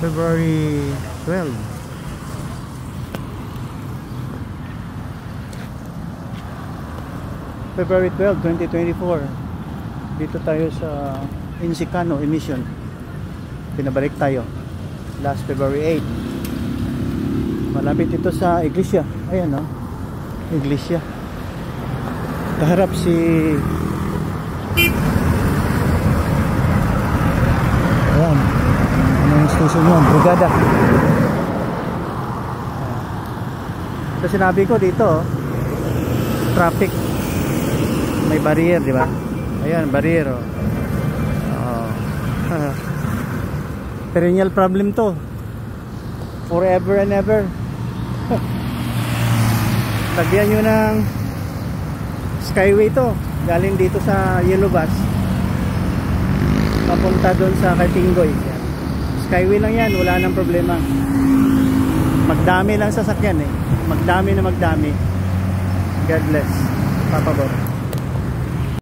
February 12. February 12, 2024. Dito tayo sa Insicano emission. Pinabalik tayo last February 8. Malapit ito sa iglesia. Ayan o, iglesia. Kaharap si ayan, anong station yun? Brigada. Ito sinabi ko dito, traffic, may barrier, di ba? Ayan, barrier. Perennial problem to, forever and ever. Tagyan nyo ng skyway to, galing dito sa Yellow Bus papunta doon sa Katinggoy. Skyway lang yan, wala nang problema. Magdami lang sasakyan eh, magdami na magdami. God bless, Papa Bob.